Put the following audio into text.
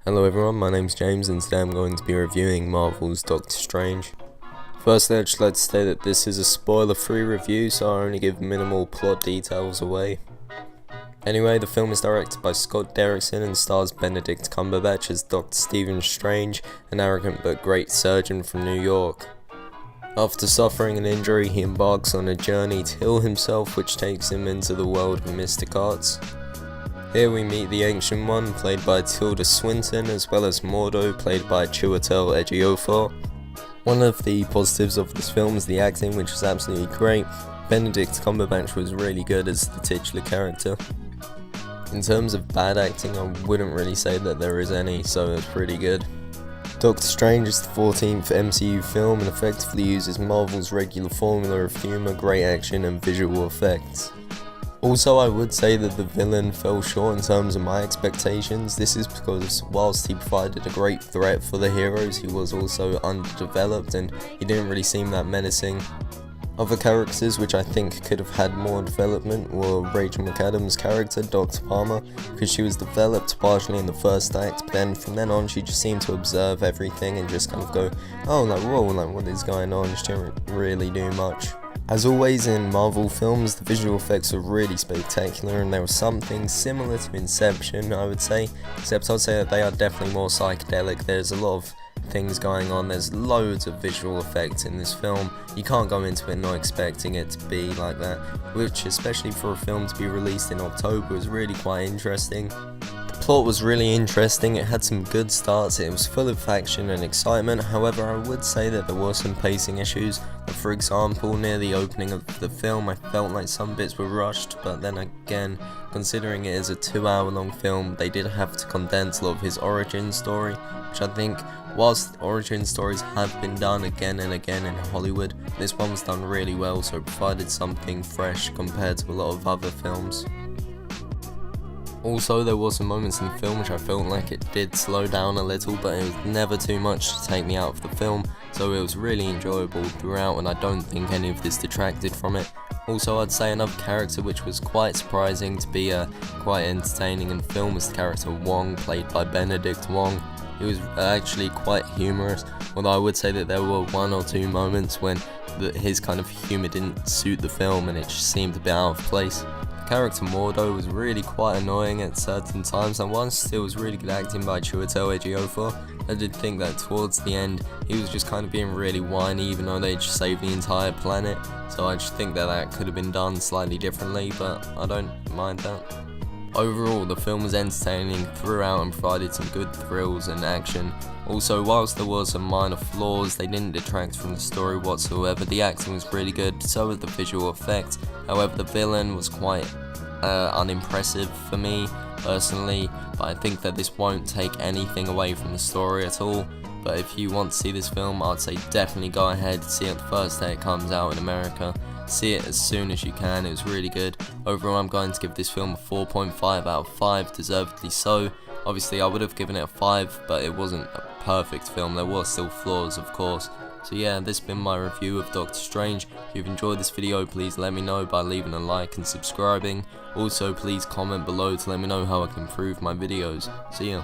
Hello everyone, my name's James and today I'm going to be reviewing Marvel's Doctor Strange. Firstly, I'd just like to say that this is a spoiler-free review, so I only give minimal plot details away. Anyway, the film is directed by Scott Derrickson and stars Benedict Cumberbatch as Dr. Stephen Strange, an arrogant but great surgeon from New York. After suffering an injury, he embarks on a journey to heal himself, which takes him into the world of mystic arts. Here we meet the Ancient One, played by Tilda Swinton, as well as Mordo, played by Chiwetel Ejiofor. One of the positives of this film is the acting, which is absolutely great. Benedict Cumberbatch was really good as the titular character. In terms of bad acting, I wouldn't really say that there is any, so it's pretty good. Doctor Strange is the 14th MCU film and effectively uses Marvel's regular formula of humour, great action and visual effects. Also, I would say that the villain fell short in terms of my expectations. This is because whilst he provided a great threat for the heroes, he was also underdeveloped and he didn't really seem that menacing. Other characters which I think could have had more development were Rachel McAdams' character, Dr. Palmer, because she was developed partially in the first act, but then from then on she just seemed to observe everything and just kind of go, oh, like, whoa, like, what is going on? She didn't really do much. As always in Marvel films, the visual effects are really spectacular, and there was something similar to Inception, I would say, except I would say that they are definitely more psychedelic. There's a lot of things going on, there's loads of visual effects in this film. You can't go into it not expecting it to be like that, which especially for a film to be released in October is really quite interesting. The plot was really interesting, it had some good starts, it was full of action and excitement. However, I would say that there were some pacing issues. For example, near the opening of the film, I felt like some bits were rushed, but then again, considering it is a 2-hour long film, they did have to condense a lot of his origin story, which I think, whilst origin stories have been done again and again in Hollywood, this one was done really well, so it provided something fresh compared to a lot of other films. Also, there were some moments in the film which I felt like it did slow down a little, but it was never too much to take me out of the film, so it was really enjoyable throughout and I don't think any of this detracted from it. Also, I'd say another character which was quite surprising to be quite entertaining in the film was the character Wong, played by Benedict Wong. He was actually quite humorous, although I would say that there were 1 or 2 moments when his kind of humour didn't suit the film and it just seemed a bit out of place. The character Mordo was really quite annoying at certain times, and whilst it was really good acting by Chiwetel Ejiofor, I did think that towards the end he was just kind of being really whiny even though they just saved the entire planet, so I just think that that could have been done slightly differently, but I don't mind that. Overall, the film was entertaining throughout and provided some good thrills and action. Also, whilst there were some minor flaws, they didn't detract from the story whatsoever. The acting was really good, so was the visual effects. However, the villain was quite unimpressive for me personally, but I think that this won't take anything away from the story at all. But if you want to see this film, I'd say definitely go ahead, see it the first day it comes out in America. See it as soon as you can, it was really good. Overall, I'm going to give this film a 4.5 out of 5, deservedly so. Obviously, I would have given it a 5, but it wasn't a perfect film, there were still flaws, of course. So yeah, this has been my review of Doctor Strange. If you've enjoyed this video, please let me know by leaving a like and subscribing. Also, please comment below to let me know how I can improve my videos. See ya.